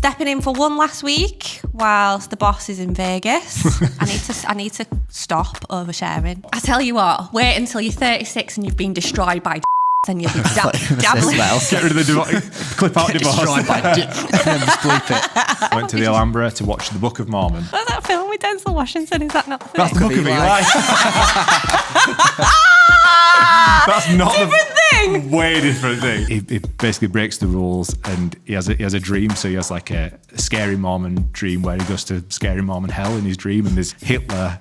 Stepping in for one last week whilst the boss is in Vegas. I need to stop oversharing. I tell you what, wait until you're 36 and you've been destroyed by and you'll be dabbling. Get rid of the clip out divorce. Destroyed by and then just bleep it. I went to the Alhambra to watch the Book of Mormon. What's that film with Denzel Washington? Is that not the That's the Book of Eli. That's not different thing. Way different thing. He basically breaks the rules and he has a dream. So he has like a scary Mormon dream where he goes to scary Mormon hell in his dream, and there's Hitler,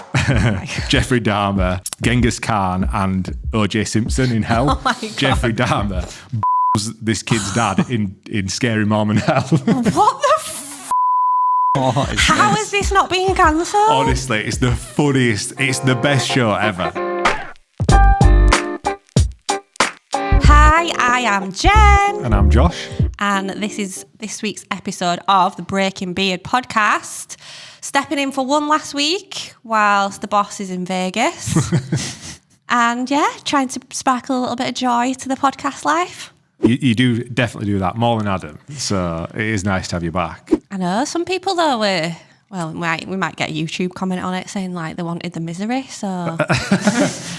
Jeffrey Dahmer, Genghis Khan, and O.J. Simpson in hell. Oh my God. Jeffrey Dahmer was this kid's dad in scary Mormon hell. What the How is this not being cancelled? Honestly, it's the funniest, it's the best show ever. Hi, I am Jen. And I'm Josh. And this is this week's episode of the Breaking Beard podcast. Stepping in for one last week whilst the boss is in Vegas. And yeah, trying to sparkle a little bit of joy to the podcast life. You do definitely do that more than Adam. So it is nice to have you back. I know some people though we might get a YouTube comment on it saying like they wanted the misery. So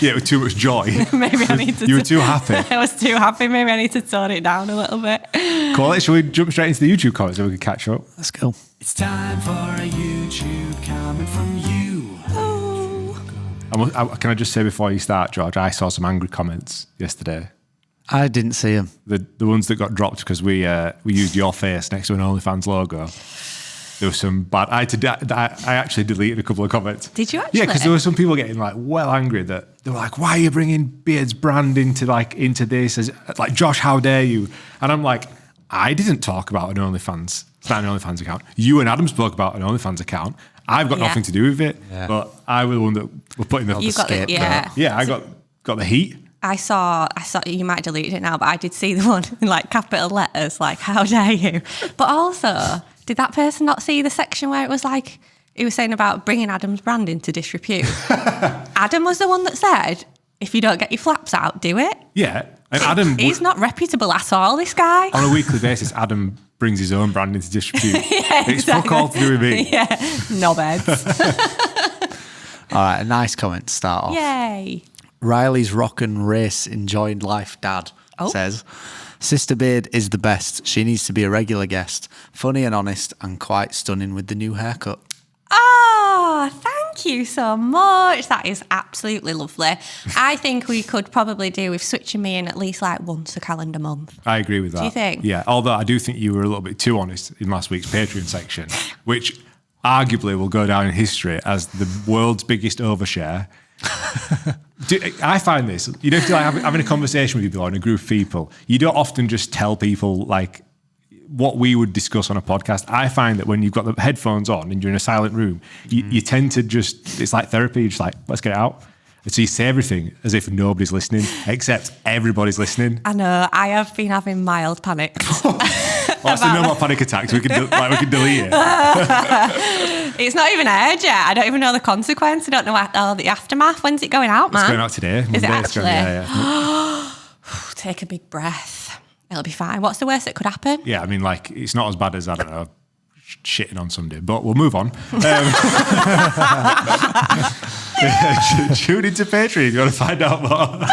yeah, with too much joy. Maybe I need to. You were too happy. I was too happy. Maybe I need to tone it down a little bit. Cool. Shall we jump straight into the YouTube comments so we can catch up? Let's go. It's time for a YouTube comment from you. Can I just say before you start, George, I saw some angry comments yesterday. I didn't see him. The ones that got dropped because we used your face next to an OnlyFans logo. There was some bad. I actually deleted a couple of comments. Did you actually? Yeah, because there were some people getting like well angry that they were like, "Why are you bringing Beard's brand into this? As like Josh, how dare you?" And I'm like, I didn't talk about an OnlyFans. It's not an OnlyFans account. You and Adam spoke about an OnlyFans account. I've got nothing to do with it. Yeah. But I was the one that was putting the scapegoat. Yeah, I got the heat. I saw, you might delete it now, but I did see the one in like capital letters, like, how dare you? But also, did that person not see the section where it was like, he was saying about bringing Adam's brand into disrepute? Adam was the one that said, if you don't get your flaps out, do it. Yeah. And Adam... He's not reputable at all, this guy. On a weekly basis, Adam brings his own brand into disrepute. Yeah, it's fuck all to do with me. Yeah, knobheads. All right, a nice comment to start off. Yay. Riley's rock and race enjoyed life dad says, Sister Beard is the best. She needs to be a regular guest. Funny and honest and quite stunning with the new haircut. Oh, thank you so much. That is absolutely lovely. I think we could probably do with switching me in at least like once a calendar month. I agree with that. Do you think? Yeah, although I do think you were a little bit too honest in last week's Patreon section, which arguably will go down in history as the world's biggest overshare. I find this, if you're like having a conversation with people or in a group of people, you don't often just tell people like what we would discuss on a podcast. I find that when you've got the headphones on and you're in a silent room, you tend to just, it's like therapy, you're just like, let's get it out. So you say everything as if nobody's listening, except everybody's listening. I know, I have been having mild panic. Well, so no more panic attacks. We can delete it. It's not even aired yet. I don't even know the consequence. I don't know the aftermath. When's it going out, man? It's going out today. Monday. Is it actually? Yeah. Take a big breath. It'll be fine. What's the worst that could happen? Yeah, I mean, like, it's not as bad as, I don't know, shitting on somebody, but we'll move on. Tune into Patreon if you want to find out more.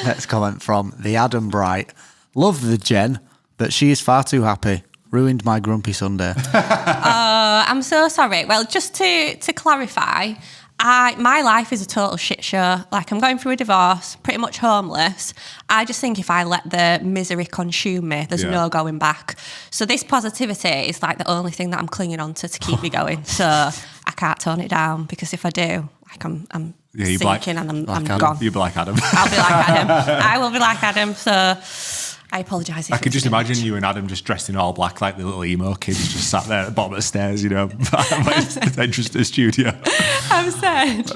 Next comment from the Adam Bright. Love the Jen, but she is far too happy. Ruined my grumpy Sunday. I'm so sorry. Well, just to clarify, my life is a total shit show. Like, I'm going through a divorce, pretty much homeless. I just think if I let the misery consume me, there's no going back. So this positivity is like the only thing that I'm clinging on to keep me going. So I can't tone it down, because if I do, like I'm sinking and I'm gone. You'll be like Adam. I'll be like Adam. I will be like Adam. So I apologise. I could just imagine you and Adam just dressed in all black, like the little emo kids, just sat there at the bottom of the stairs, entrance to the studio. I'm sad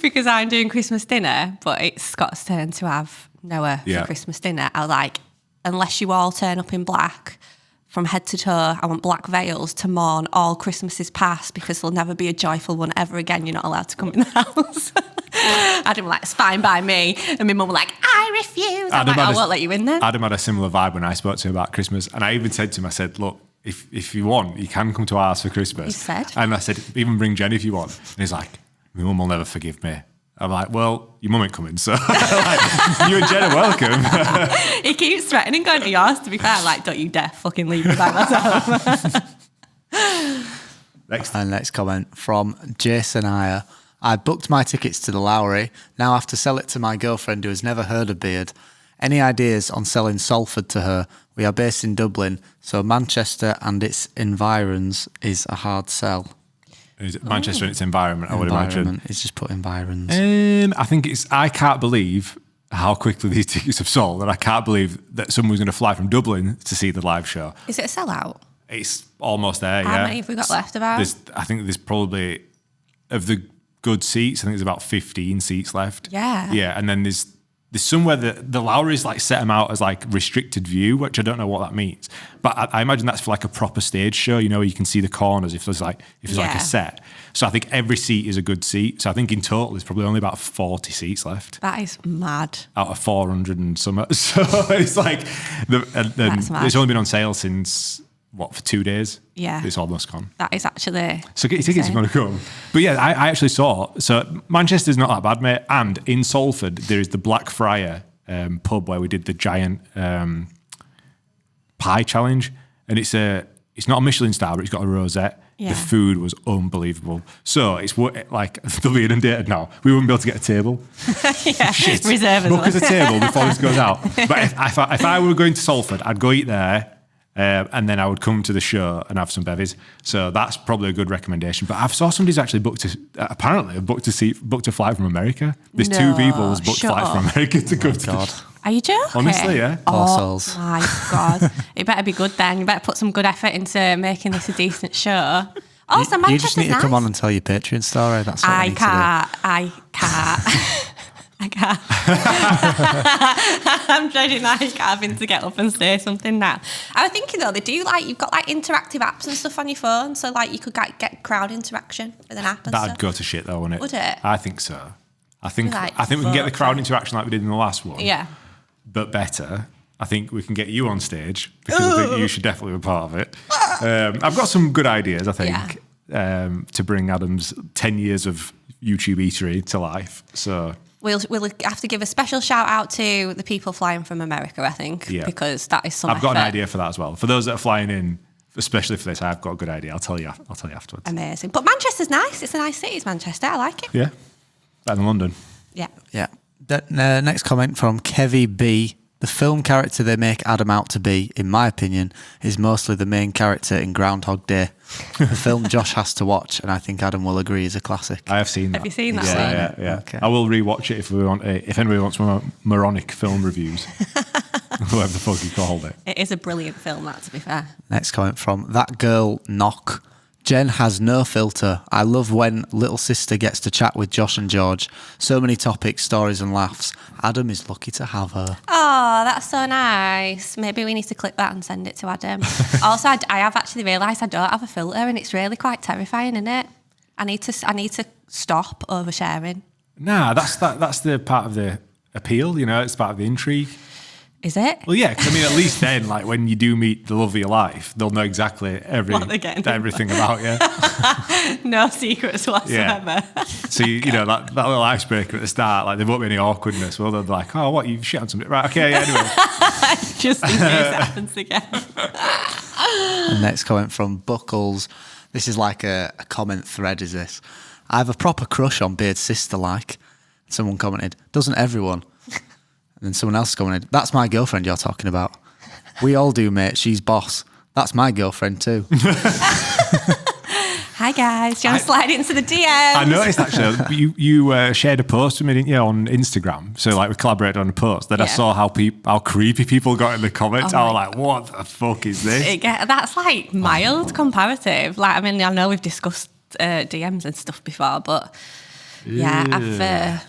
because I'm doing Christmas dinner, but it's Scott's turn to have Noah for Christmas dinner. I was like, unless you all turn up in black from head to toe, I want black veils to mourn all Christmases past, because there'll never be a joyful one ever again. You're not allowed to come in the house. Adam was like, it's fine by me. And my mum was like, I refuse. I'm like, I won't let you in then. Adam had a similar vibe when I spoke to him about Christmas. And I even said to him, I said, look, if you want, you can come to ours for Christmas. He said. And I said, even bring Jen if you want. And he's like, my mum will never forgive me. I'm like, well, your mum ain't coming, so like, you and Jen are welcome. He keeps threatening going to yours, to be fair. Like, don't you dare fucking leave me by myself. Next comment from Jason Iyer. I booked my tickets to the Lowry. Now I have to sell it to my girlfriend who has never heard of Beard. Any ideas on selling Salford to her? We are based in Dublin, so Manchester and its environs is a hard sell. Is it Manchester and its environment, I would imagine. It's just put environs. I think I can't believe how quickly these tickets have sold, and I can't believe that someone's going to fly from Dublin to see the live show. Is it a sellout? It's almost there, How many have we got left about? I think there's probably, of the good seats, I think there's about 15 seats left. Yeah. Yeah, and then there's somewhere that the Lowry's like set them out as like restricted view, which I don't know what that means. But I imagine that's for like a proper stage show, you know, where you can see the corners if there's like a set. So I think every seat is a good seat. So I think in total there's probably only about 40 seats left. That is mad. Out of 400 and some. So it's like, That's mad. it's only been on sale since, for 2 days? Yeah. It's almost gone. That is actually. So get your tickets if you want to come. But yeah, I actually saw, so Manchester's not that bad, mate. And in Salford, there is the Blackfriar pub where we did the giant pie challenge. And it's not a Michelin star, but it's got a rosette. Yeah. The food was unbelievable. So it's like, they'll be inundated now. We wouldn't be able to get a table. Yeah, Shit. reserve Book us a table before this goes out. But if I were going to Salford, I'd go eat there. And then I would come to the show and have some bevies. So that's probably a good recommendation. But I saw somebody's actually booked a flight from America. There's two people who's booked flight from America to go to God. Are you joking? Honestly, yeah. Poor souls. My God. It better be good then. You better put some good effort into making this a decent show. Also, You just need to Manchester's come nice. on and tell your Patreon story. That's what I we need to do. can't. I can't. I'm dreading having to get up and say something now. I was thinking though, you've got like interactive apps and stuff on your phone, so like you could get crowd interaction with an app and That'd stuff. go to shit though, wouldn't it? Would it? I think so. I think Like we can get the crowd vote. interaction like we did in the last one. Yeah. But better. I think we can get you on stage because I think you should definitely be part of it. I've got some good ideas, I think, to bring Adam's 10 years of YouTube eatery to life. So We'll have to give a special shout out to the people flying from America, I think, because that is some I've got an effort. idea for that as well. For those that are flying in, especially for this, I've got a good idea. I'll tell you afterwards. Amazing. But Manchester's nice. It's a nice city, it's Manchester. I like it. Yeah, better than London. Yeah. Yeah. Next comment from Kevy B. The film character they make Adam out to be, in my opinion, is mostly the main character in Groundhog Day. The film Josh has to watch, and I think Adam will agree is a classic. I have seen that. Have you seen that? Yeah. Okay. I will rewatch it if anybody wants more moronic film reviews. Whatever the fuck you called it. It is a brilliant film, that, to be fair. Next comment from That Girl Knock. Jen has no filter. I love when little sister gets to chat with Josh and George. So many topics, stories and laughs. Adam is lucky to have her. Oh, that's so nice. Maybe we need to clip that and send it to Adam. Also, I have actually realised I don't have a filter, and it's really quite terrifying, isn't it? I need to stop oversharing. Nah, that's the part of the appeal, you know, it's part of the intrigue. Is it? Well, yeah, 'cause I mean, at least then, like when you do meet the love of your life, they'll know exactly What they're getting. everything about you. No secrets whatsoever. So you know that little icebreaker at the start, like there won't be any awkwardness. Well, they'll be like, "Oh, what you shit on something?" Right? Okay, yeah. Anyway, Just in case it happens again. And next comment from Buckles. This is like a comment thread, is this? I have a proper crush on Beard's sister, like. Someone commented, doesn't everyone? And then someone else commented, that's my girlfriend you're talking about. We all do, mate. She's boss. That's my girlfriend too. Hi guys, do you want to slide into the DMs? I noticed actually you shared a post with me, didn't you, on Instagram? So like we collaborated on a post. Then I saw how creepy people got in the comments. I was like, what the fuck is this? That's like mild comparative. Like, I mean, I know we've discussed DMs and stuff before, but yeah.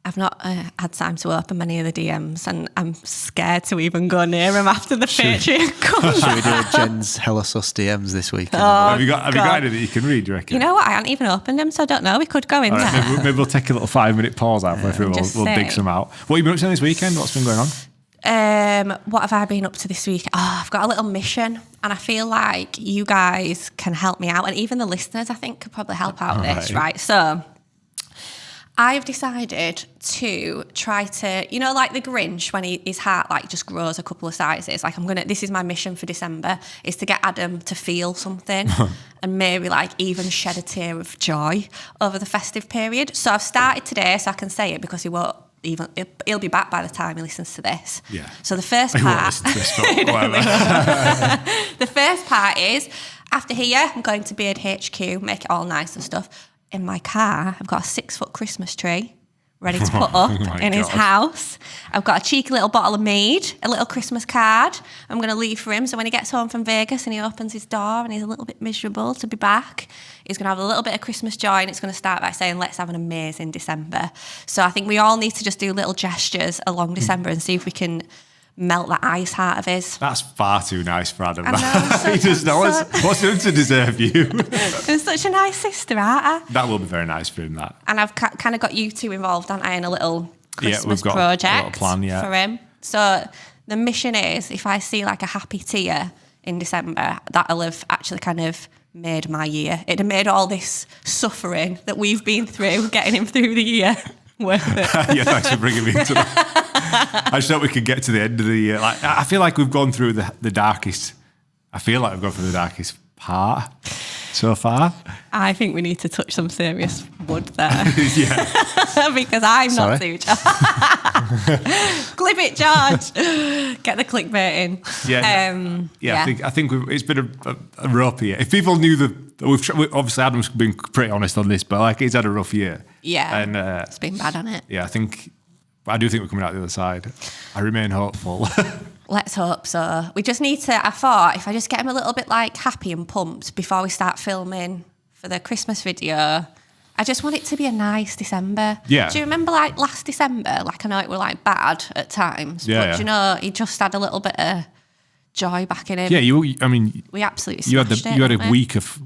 I've not had time to open many of the DMs, and I'm scared to even go near them after the Patreon comes. Should we do a Jen's Hella Sus DMs this week? Have you got any that you can read, do you reckon? You know what? I haven't even opened them, so I don't know. We could go in All right, there. maybe we'll take a little 5-minute pause out for everyone. We'll dig some out. What have you been up to this weekend? What's been going on? What have I been up to this week? Oh, I've got a little mission, and I feel like you guys can help me out, and even the listeners, I think, could probably help out with this, right? So I've decided to try to, you know, like the Grinch when his heart like just grows a couple of sizes. Like this is my mission for December, is to get Adam to feel something and maybe like even shed a tear of joy over the festive period. So I've started today, so I can say it because he'll be back by the time he listens to this. Yeah. So the first He won't part, listen to this, but whatever. the first part is after here, I'm going to Beard HQ, make it all nice and stuff. In my car, I've got a 6-foot Christmas tree ready to put up in his house. I've got a cheeky little bottle of mead, a little Christmas card I'm going to leave for him. So when he gets home from Vegas and he opens his door and he's a little bit miserable to be back, he's going to have a little bit of Christmas joy, and it's going to start by saying, let's have an amazing December. So I think we all need to just do little gestures along December and see if we can melt that ice heart of his. That's far too nice for Adam. I know, He does know what's done to deserve you. I'm such a nice sister, aren't I? That will be very nice for him, that. And I've kind of got you two involved, haven't I, in a little Christmas we've got project a little plan, yeah. for him. So the mission is, if I see like a happy tear in December, that'll have actually kind of made my year. It'd have made all this suffering that we've been through, getting him through the year, worth it. Yeah, thanks for bringing me into that. I just thought we could get to the end of the year. Like, I feel like we've gone through the darkest. I feel like we've gone through the darkest part so far. I think we need to touch some serious wood there. Yeah. Because I'm not too Clip it, George. Get the clickbait in. Yeah. I think it's been a rough year. If people knew obviously Adam's been pretty honest on this, but like he's had a rough year. Yeah. And it's been bad on it. Yeah, I do think we're coming out the other side. I remain hopeful. Let's hope so. We just need to, I thought, if I just get him a little bit like happy and pumped before we start filming for the Christmas video, I just want it to be a nice December. Yeah. Do you remember like last December? Like I know it were like bad at times, yeah, but yeah. you know, he just had a little bit of joy back in him. Yeah, we absolutely you smashed had a didn't we? week of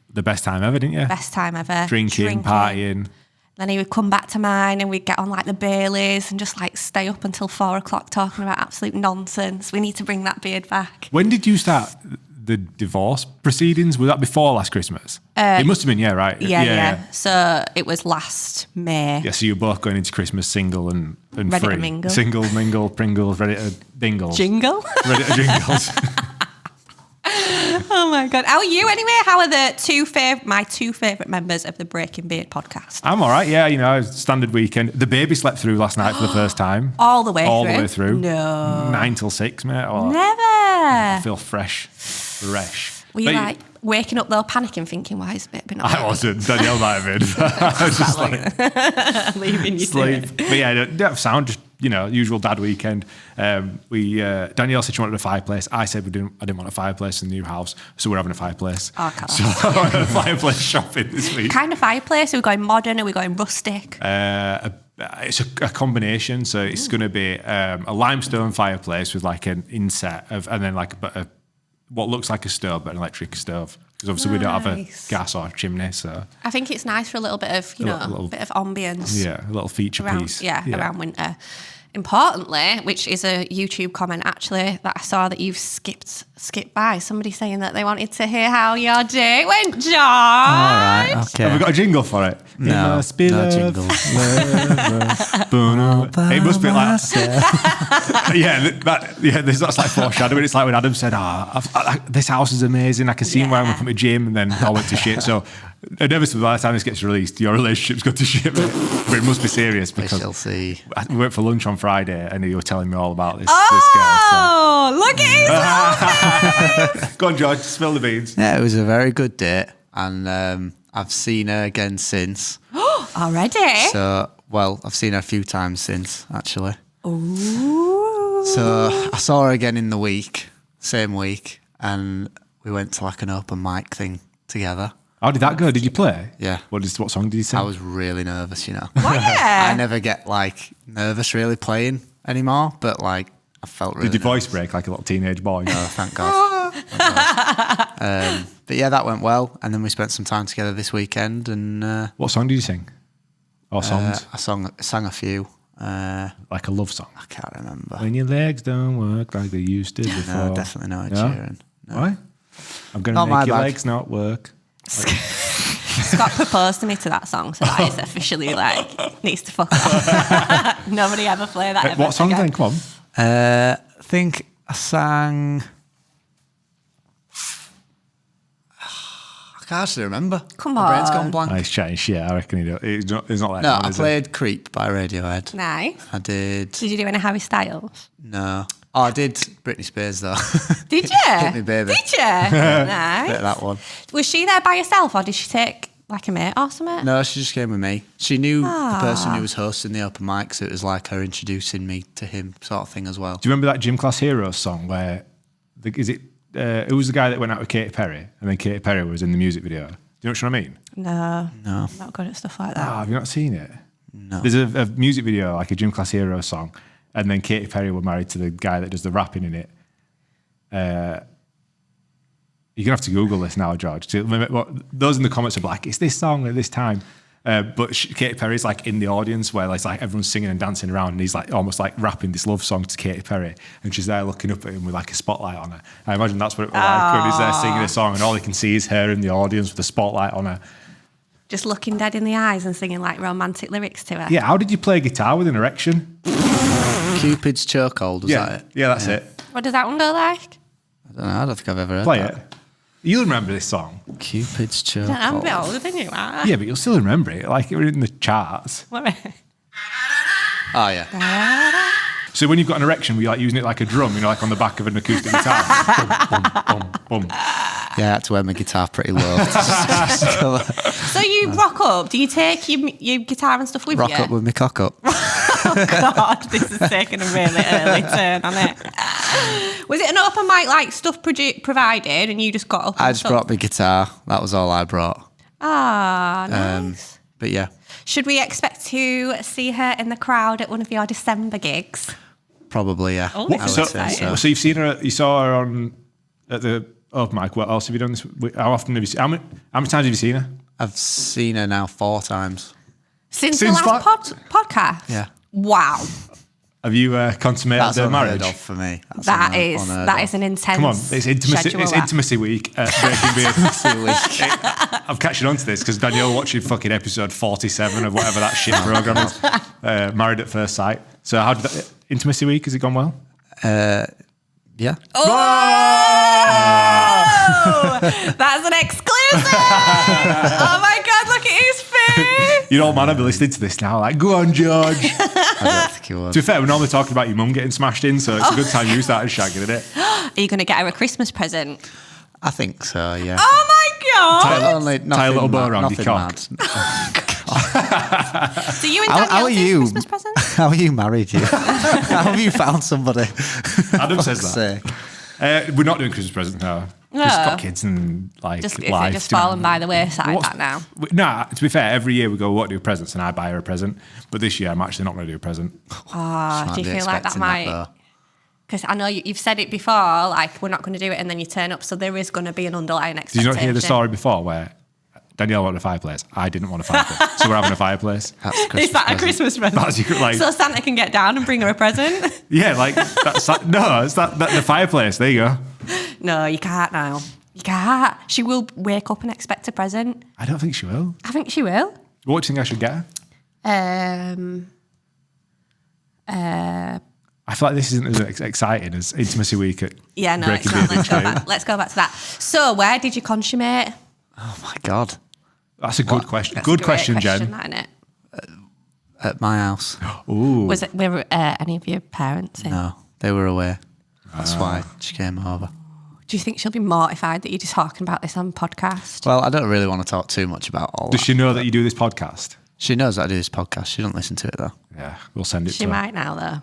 the best time ever, didn't you? Best time ever. Drinking, partying. Then he would come back to mine and we'd get on like the Baileys and just like stay up until 4 o'clock talking about absolute nonsense. We need to bring that beard back. When did you start the divorce proceedings? Was that before last Christmas? It must have been, yeah, right? Yeah. So it was last May. Yeah, so you're both going into Christmas single and Ready free. to mingle. Single, mingle, Pringles, ready to dingle. Jingle? Ready to jingles. Oh my God. How are you anyway? How are my two favourite members of the Breaking Beard podcast? I'm all right, yeah, standard weekend. The baby slept through last night for the first time. All the way through? All the way through. No. 9 till 6, mate. Oh, Never. I feel fresh. Were you like waking up though, panicking, thinking, why is it been I wasn't. Danielle might have been. I was just like leaving you sleep. to it. But yeah, don't have sound, just, usual dad weekend. Danielle said she wanted a fireplace. I said I didn't want a fireplace in the new house, so we're having a fireplace. Oh, God. So I went fireplace shopping this week. Kind of fireplace? Are we going modern? Are we going rustic? It's a combination, so it's going to be a limestone fireplace with like an inset and then like what looks like a stove, but an electric stove. Because obviously we don't have a gas or a chimney, so I think it's nice for a little bit of, a bit of ambience. Yeah, a little feature around, piece. Around winter. Importantly, which is a YouTube comment actually that I saw that you've skipped by, somebody saying that they wanted to hear how your day went, John. All right, okay. Have we got a jingle for it? No, It must be no love, jingle. It must be like that's like foreshadowing. It's like when Adam said, this house is amazing, I can see where I'm going to put my gym, and then I went to shit. So inevitably by the time this gets released, your relationship's got to shit. But it must be serious We because shall see. we went for lunch on Friday and you were telling me all about this girl. Oh, look at his Go on, George, spill the beans. Yeah, it was a very good date, and I've seen her again since. already. So, I've seen her a few times since, actually. Ooh. So I saw her again in the same week, and we went to like an open mic thing together. How did that go? Did you play? Yeah. What song did you sing? I was really nervous, Why? I never get like nervous really playing anymore, but like I felt really Did your voice nervous. break like a little teenage boy? No, thank God. But yeah, that went well, and then we spent some time together this weekend, and What song did you sing? Or songs? I sang a few. Like a love song. I can't remember. When your legs don't work like they used to before. No, definitely not Ed No? Sheeran. No. Why? I'm going Not to my make your bag. legs not work. Scott proposed to me to that song, so that is officially like needs to fuck off. Nobody ever play that. Ever What song again. then? Come on. I think I sang. I can't actually remember. Come My brain's on. gone blank. Oh, he's chatting shit. I reckon he's not like No, that, I is he? played Creep by Radiohead. Nice. I did. Did you do any Harry Styles? No. Oh, I did Britney Spears though. Did you? Hit Me Baby. Did you? Nice. Bit of that one. Was she there by herself, or did she take like a mate or something? No, she just came with me. She knew the person who was hosting the open mic, so it was like her introducing me to him, sort of thing as well. Do you remember that Gym Class Heroes song where, who was the guy that went out with Katy Perry and then Katy Perry was in the music video? Do you know what I mean? No. No. I'm not good at stuff like that. Oh, have you not seen it? No. There's a music video, like a Gym Class Heroes song, and then Katy Perry were married to the guy that does the rapping in it. You're going to have to Google this now, George. Those in the comments are like, it's this song at this time. But Katy Perry's like in the audience where it's like everyone's singing and dancing around, and he's like almost like rapping this love song to Katy Perry, and she's there looking up at him with like a spotlight on her. I imagine that's what it was like when he's there singing a song, and all he can see is her in the audience with a spotlight on her. Just looking dead in the eyes and singing like romantic lyrics to her. Yeah, how did you play guitar with an erection? Cupid's Chokehold, was that Yeah, it? yeah, that's it. What does that one go like? I don't know, I don't think I've ever heard Play that. it. You'll remember this song. Cupid's I'm a bit Chokehold. older than you are. Yeah, but you'll still remember it. Like it was in the charts. What? Oh, yeah. So when you've got an erection, were you like using it like a drum, you know, like on the back of an acoustic guitar? Bum, bum, bum, bum. Yeah, I had to wear my guitar pretty low. So you rock up. Do you take your guitar and stuff with Rock you? up with my cock up. Oh God, this is taking a really early turn on it. Was it an open mic like stuff provided and you just got up? I and just stuff? brought my guitar. That was all I brought. Ah, nice. But yeah, Should we expect to see her in the crowd at one of your December gigs? probably, yeah. Oh, this I is would exciting. say so. So you've seen her, you saw her at the open mic. What else have you done this? How often have you seen? How many times have you seen her? I've seen her now 4 times. Since Since the last podcast? Yeah. Wow. Have you consummated That's their unheard marriage? of for me. That's That unheard is of. an intense Come on, it's intimacy. schedule, It's that. intimacy week at Breaking Beard. Intimacy week. I'm catching on to this because Danielle watching fucking episode 47 of whatever that shit program is. Married at First Sight. So how did that intimacy week? Has it gone well? Yeah. Oh, that's an exclusive! Oh my God, look at his face! Your old man will be listening to this now, like, go on, George. I don't think he was. To be fair, we're normally talking about your mum getting smashed in, so it's a good time you started shagging, isn't it? Are you going to get her a Christmas present? I think so, yeah. Oh my God! But only tie a little bow around your nothing cock. mad. So you and How Danielle are do you? Christmas presents? How are you married, you? How have you found somebody? Adam says Fuck's that. sake. We're not doing Christmas presents now. No. Just got kids and like Just, is life. it just do you know? fallen by the wayside What's- that now? Nah, to be fair, every year we go, what do presents? And I buy her a present. But this year, I'm actually not going to do a present. Oh, Can't do you be feel like that expecting might... though. Because I know you've said it before, like, we're not going to do it, and then you turn up, so there is going to be an underlying Did expectation. you not hear the story before where Danielle wanted a fireplace? I didn't want a fireplace. So we're having a fireplace. That's a Is Christmas that a present. Christmas present? That's your, like, So Santa can get down and bring her a present? yeah, like, that's no, it's that the fireplace. There you go. No, you can't now. You can't. She will wake up and expect a present. I don't think she will. I think she will. What do you think I should get her? I feel like this isn't as exciting as Intimacy Week at Yeah, no, Breaking it's not. Beard Institute. Let's go back to that. So, where did you consummate? Oh my God. That's a good question. That's Good a great question, Jen. that, innit? At my house. Ooh. Was it were any of your parents in? No, they were away. That's why she came over. Do you think she'll be mortified that you're just talking about this on podcast? Well, I don't really want to talk too much about all Does that. she know that you do this podcast? She knows that I do this podcast. She doesn't listen to it though. Yeah, we'll send it She to her. might now, though.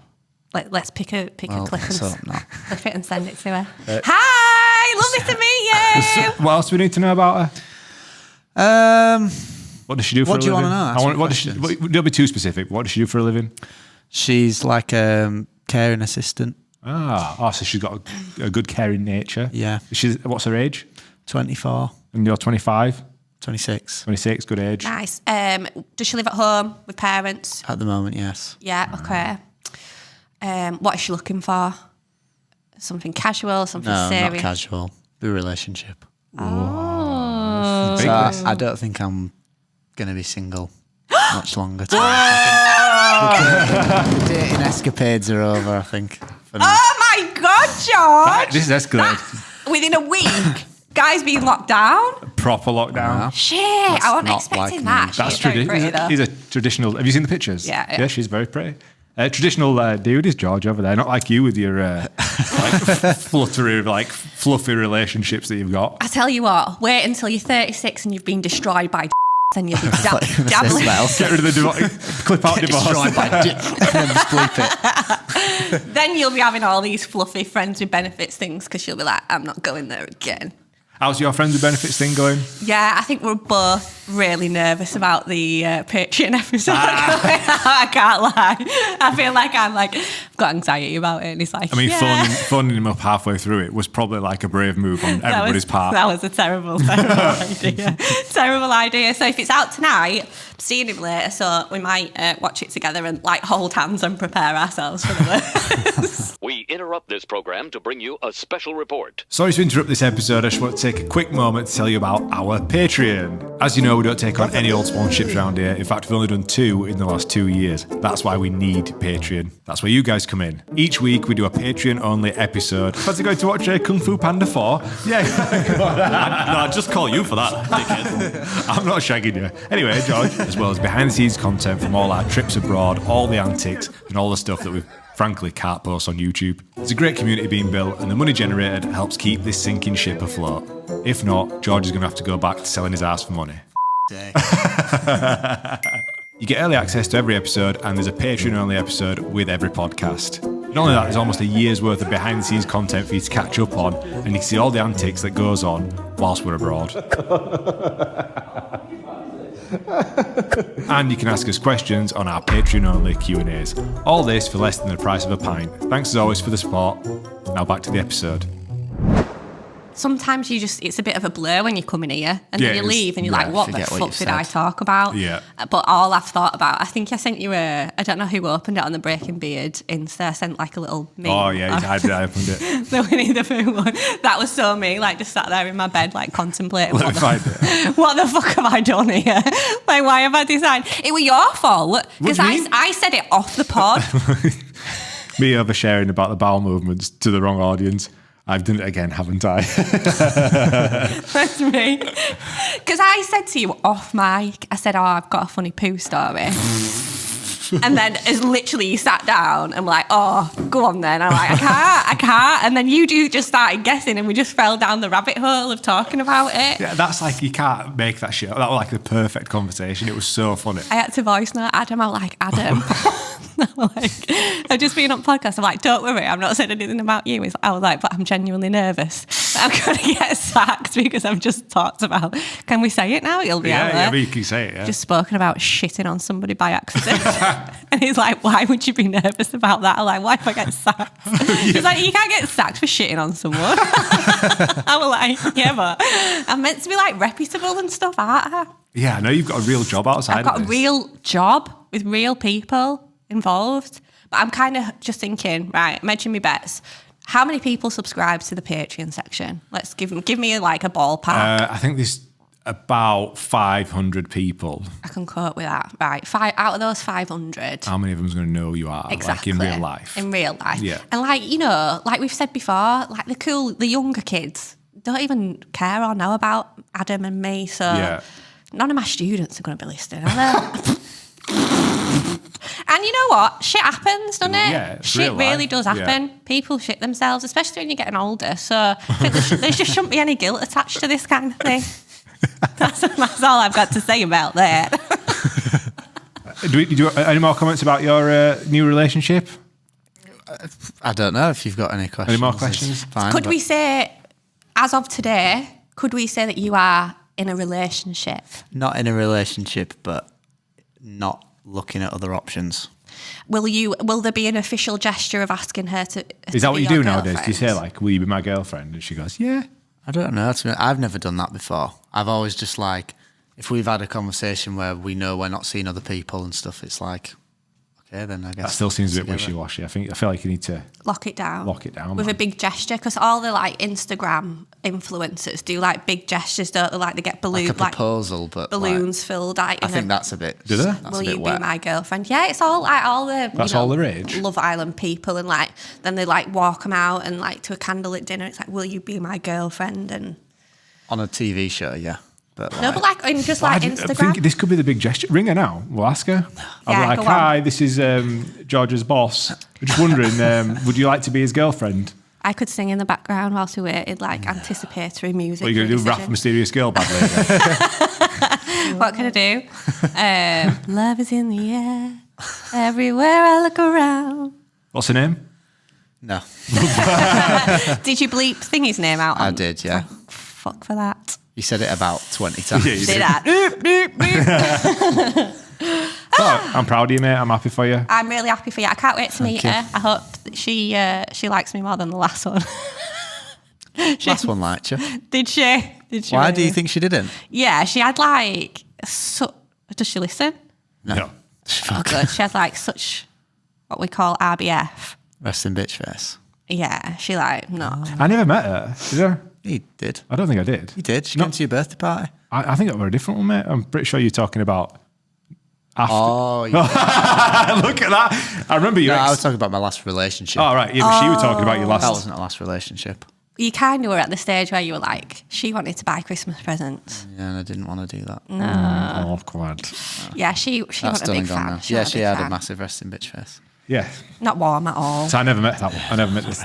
Let's pick a clip Well, and let's hope not. clip it and send it to her. Hi, lovely to meet you. What else do we need to know about her? What does she do for What a do you living? wanna know? Ask me What does she? Don't be too specific. What does she do for a living? She's like a caring assistant. So she's got a good caring nature. Yeah. What's her age? 24. And you're 25. 26. 26, good age. Nice. Does she live at home with parents? At the moment, yes. Yeah, okay. What is she looking for? Something casual, something No, serious? not casual. Be a relationship. Oh. So I don't think I'm going to be single much longer. The dating escapades are over, I think. For now. Oh my God, George! This is escalated. Within a week, guys being locked down? Proper lockdown. Shit, I wasn't not expecting like that. me. She's That's very pretty, though. He's a traditional. Have you seen the pictures? Yeah. Yeah, she's very pretty. Traditional dude is George over there, not like you with your fluttery, like fluffy relationships that you've got. I tell you what, wait until you're 36 and you've been destroyed by and you'll be dabbling. Get rid of the divorce. Clip out divorce. Destroyed by and then just bleep it. Then you'll be having all these fluffy friends with benefits things because you'll be like, I'm not going there again. How's your friends with benefits thing going? Yeah, I think we're both really nervous about the Patreon episode. I can't lie. I feel like I've got anxiety about it. And it's like, I mean, yeah. phoning him up halfway through it was probably like a brave move on everybody's part. That was a terrible idea. Terrible idea. So if it's out tonight, I'm seeing him later, so we might watch it together and like hold hands and prepare ourselves for the worst. We interrupt this program to bring you a special report. Sorry to interrupt this episode. I just want to take a quick moment to tell you about our Patreon. As you know, we don't take on any old sponsorships around here. In fact, we've only done 2 in the last 2 years. That's why we need Patreon. That's where you guys come in. Each week, we do a Patreon-only episode. Fancy going to watch Kung Fu Panda 4? Yeah. No, I'd just call you for that, dickhead. I'm not shagging you. Anyway, George, as well as behind-the-scenes content from all our trips abroad, all the antics, and all the stuff that we frankly can't post on YouTube. There's a great community being built, and the money generated helps keep this sinking ship afloat. If not, George is going to have to go back to selling his ass for money. You get early access to every episode, and there's a Patreon-only episode with every podcast. Not only that, there's almost a year's worth of behind-the-scenes content for you to catch up on, and you can see all the antics that goes on whilst we're abroad. And you can ask us questions on our Patreon-only Q&As. All this for less than the price of a pint. Thanks as always for the support. Now back to the episode. Sometimes it's a bit of a blur when you come in here and Yeah, then you it's- leave and you're yeah, like, what the forget what fuck you've did I said. talk about? Yeah. But all I've thought about, I think I sent you I don't know who opened it on the Breaking Beard Insta. I sent like a little meme. Oh, yeah, I opened it. The Winnie the Pooh one. That was so me, like just sat there in my bed, like contemplating Let me find it. what the fuck have I done here? Like, why have I decided? It was your fault. Because do you mean? I said it off the pod. Me oversharing about the bowel movements to the wrong audience. I've done it again, haven't I? That's me. Because I said to you off mic, I said, oh, I've got a funny poo story. And then as literally you sat down and were like, oh, go on then. I'm like, I can't. And then you just started guessing and we just fell down the rabbit hole of talking about it. Yeah, that's like, you can't make that shit up. That was like the perfect conversation. It was so funny. I had to voice note Adam. I was like, Adam. I've just been on podcast. I'm like, don't worry, I've not said anything about you. I was like, but I'm genuinely nervous. I'm going to get sacked because I've just talked about, can we say it now? It'll be out there. Yeah, but you can say it, yeah. Just spoken about shitting on somebody by accident. And he's like, why would you be nervous about that? I'm like, why if I get sacked? He's like, you can't get sacked for shitting on someone. I was like, yeah, but I'm meant to be like reputable and stuff, aren't I? Yeah, I know you've got a real job outside I've got of a this. real job with real people involved. But I'm kind of just thinking, right, mention me bets. How many people subscribe to the Patreon section? Let's give me like a ballpark. I think there's about 500 people. I can cope with that. Right, out of those 500. How many of them's going to know who you are, Exactly. like in real life? In real life. Yeah. And like, you know, like we've said before, like the younger kids don't even care or know about Adam and me. So Yeah. none of my students are going to be listening, are they? And you know what? Shit happens, doesn't it? Yeah, it's shit real really life. does happen. Yeah. People shit themselves, especially when you're getting older. So I think there just shouldn't be any guilt attached to this kind of thing. That's all I've got to say about that. Do you any more comments about your new relationship? I don't know if you've got any questions. Any more It's questions? Fine, Could but we say, as of today, could we say that you are in a relationship? Not in a relationship, but not looking at other options. Will there be an official gesture of asking her to? Is that what be you your do nowadays? Do you say girlfriend? like, will you be my girlfriend? And she goes, yeah. I don't know. I've never done that before. I've always just like if we've had a conversation where we know we're not seeing other people and stuff, it's like, okay, then I guess That still seems a bit together. wishy-washy. I feel like you need to Lock it down. Lock it down, With man. a big gesture, because all the like Instagram influencers do like big gestures, don't they? Like they get Like a proposal, but balloons filled out. I think that's a bit. Do they? That's Will a bit you wet. be my girlfriend? Yeah, it's all like all the That's all the rage? Love Island people, and like then they like walk them out and like to a candlelit dinner. It's like, will you be my girlfriend? And On a TV show, yeah. But no, but like in just like I Instagram. think this could be the big gesture. Ring her now. We'll ask her. I'll Yeah, be like, go on. hi, this is George's boss. I'm just wondering, would you like to be his girlfriend? I could sing in the background whilst we waited, like anticipatory music. What are you going to do? for a Rap decision. Mysterious Girl bad lady? What can I do? Love is in the air. Everywhere I look around. What's her name? no, Did you bleep Thingy's name out? I did, yeah. Fuck for that. You said it about 20 times. Yeah, you Did that. Boop, boop, boop. Oh, I'm proud of you, mate. I'm happy for you. I'm really happy for you. I can't wait to meet you. her. I hope that she likes me more than the last one. Last one liked you. Did she? Did she? Why really? do you think she didn't? Yeah, she had like. Does she listen? No. Oh, good. She had like such what we call RBF. Rest in bitch face. Yeah, she like not. I never met her. Did I? He did. I don't think I did. He did. She No. came to your birthday party. I think it were a different one, mate. I'm pretty sure you're talking about after. Oh, yeah. Look at that. I remember you. No, I was talking about my last relationship. Oh, right. Yeah, but she was talking about your last. That wasn't a last relationship. You kind of were at the stage where you were like, she wanted to buy Christmas presents. Yeah, and I didn't want to do that. Oh, God. Yeah, she That's wasn't a done big and gone fan. now. She Yeah, wasn't she big had a fan. massive resting bitch face. Yeah. Not warm at all. So I never met that one. I never met this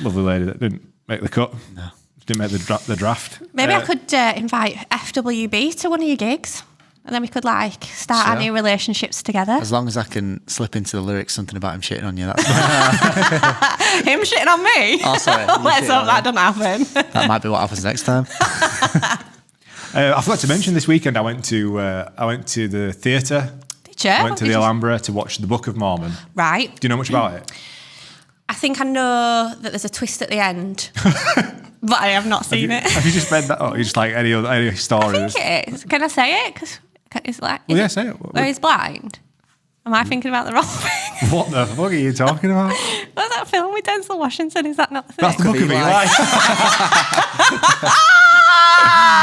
lovely lady that didn't make the cut. No. Didn't make the draft. Maybe I could invite FWB to one of your gigs, and then we could like start our Sure. new relationships together. As long as I can slip into the lyrics something about him shitting on you, that's Him shitting on me. Oh, sorry. You Let's shitting hope on that him. doesn't happen. That might be what happens next time. I forgot to mention this weekend I went to the theatre. Did you? I went to Did the you- Alhambra to watch the Book of Mormon. Right. Do you know much about it? I think I know that there's a twist at the end, but I have not seen it. Have you just read that? Oh, you just like any I stories? think it is. Can I say it? Because it's like. Well, is yeah, it say it. Where he's blind. Am I thinking about the wrong thing? What the fuck are you talking about? What's that film with Denzel Washington? Is that not the thing? That's the Book of Eli. Eli.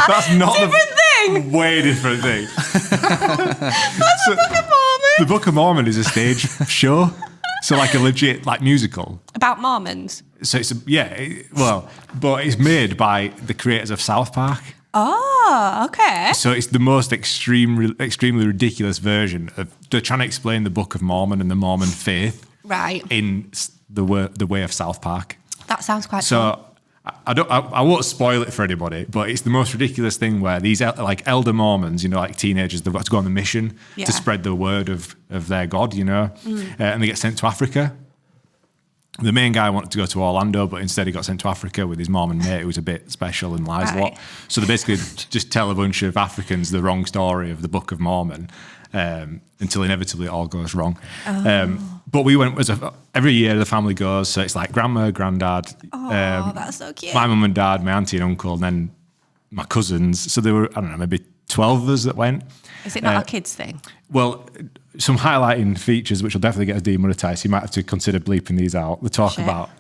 That's not Different thing. Way different thing. That's the Book of Mormon. The Book of Mormon is a stage show, so like a legit like musical. About Mormons. So it's but it's made by the creators of South Park. Oh, okay. So it's the most extremely ridiculous version of they're trying to explain the Book of Mormon and the Mormon faith Right. in the way of South Park. That sounds quite cool. So I won't spoil it for anybody, but it's the most ridiculous thing where these like elder Mormons, like teenagers, they've got to go on the mission Yeah. to spread the word of their God, and they get sent to Africa. The main guy wanted to go to Orlando, but instead he got sent to Africa with his Mormon mate who was a bit special and lies a lot. Right. So they basically just tell a bunch of Africans the wrong story of the Book of Mormon until inevitably it all goes wrong. But we went every year the family goes, so it's like grandma, granddad, Oh, that's so cute. my mum and dad, my auntie and uncle, and then my cousins. So there were, I don't know, maybe 12 of us that went. Is it not a kids thing? Well, some highlighting features, which will definitely get us demonetized. You might have to consider bleeping these out. They talk Sure. about,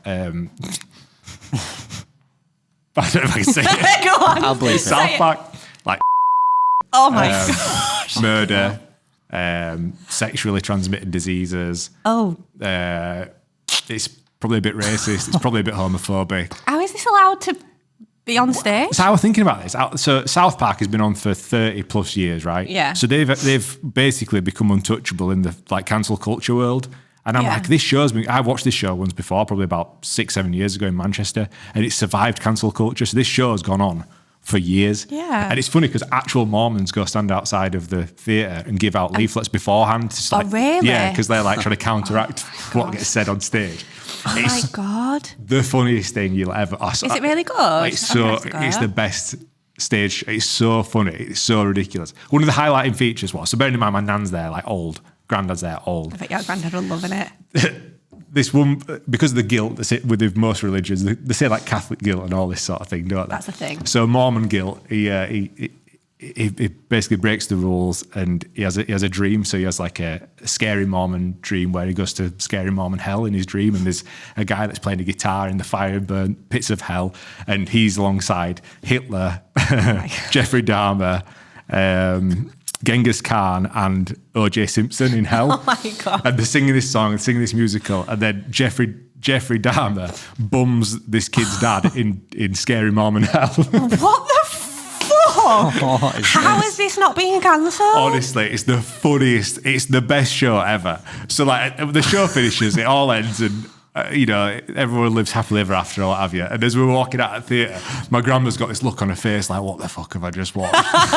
I don't know if I can say it. Go on. I'll bleep it. South Say it. Park, like Oh my god. murder, sexually transmitted diseases. Oh, It's probably a bit racist. It's probably a bit homophobic. how is this allowed to be on stage? So I was thinking about this. So South Park has been on for 30 plus years, right? Yeah. So they've basically become untouchable in the like cancel culture world. And I'm Yeah. like, this show's been, I watched this show once before, probably about 6-7 years ago in Manchester, and it survived cancel culture. So this show has gone on for years. Yeah. And it's funny because actual Mormons go stand outside of the theatre and give out leaflets beforehand. Just Oh, like, really? Yeah, because they're like trying to counteract what gets said on stage. Oh my It's god. the funniest thing you'll ever. Is it really good? It's I'm so. gonna have to go. It's the best stage. It's so funny. It's so ridiculous. One of the highlighting features was, so bearing in mind my nan's there, like old, granddad's there, old. I bet your granddad was loving it. This one, because of the guilt they say with the most religions, they say like Catholic guilt and all this sort of thing, don't they? That's a thing. So Mormon guilt, he he basically breaks the rules, and he has a dream. So he has like a scary Mormon dream where he goes to scary Mormon hell in his dream, and there's a guy that's playing a guitar in the fire burnt pits of hell, and he's alongside Hitler, Jeffrey Dahmer, Genghis Khan, and O.J. Simpson in hell. Oh my God. And they're singing this song and singing this musical, and then Jeffrey Dahmer bums this kid's dad in scary Mormon hell. What the fuck? How is this not being cancelled? Honestly, it's the funniest, it's the best show ever. So like the show finishes, it all ends, and everyone lives happily ever after or what have you. And as we're walking out of the theatre, my grandma's got this look on her face like, what the fuck have I just watched?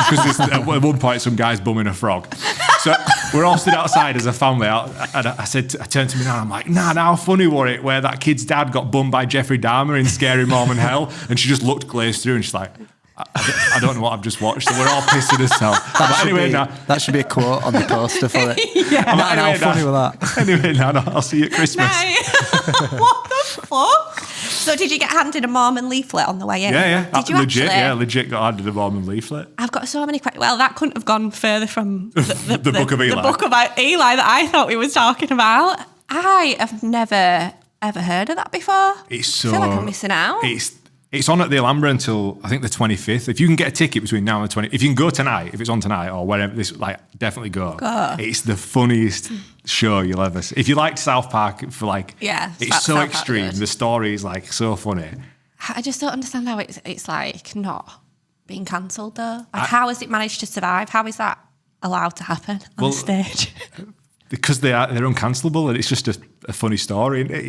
Because at one point some guy's bumming a frog. So we're all stood outside as a family out, and I turned to me now, I'm like, nah, how funny were it where that kid's dad got bummed by Jeffrey Dahmer in Scary Mormon Hell? And she just looked glazed through and she's like, I don't know what I've just watched. So we're all pissing ourselves. That should be a quote on the poster for it. Yeah. How funny was that? Anyway, I'll see you at Christmas. What the fuck? So did you get handed a Mormon leaflet on the way in? Yeah. Did you legit, actually? Yeah, legit got handed a Mormon leaflet. I've got so many questions. Well, that couldn't have gone further from the Book of Eli. The Book of Eli that I thought we were talking about. I have never, ever heard of that before. I feel like I'm missing out. It's on at the Alhambra until, I think, the 25th. If you can get a ticket between now and the 20th, if you can go tonight, if it's on tonight or wherever, definitely go. It's the funniest show you'll ever see. If you liked South Park, it's so extreme. The story is like so funny. I just don't understand how it's like not being cancelled though. Like, how has it managed to survive? How is that allowed to happen on stage? Because they're uncancelable, and it's just a funny story, isn't it?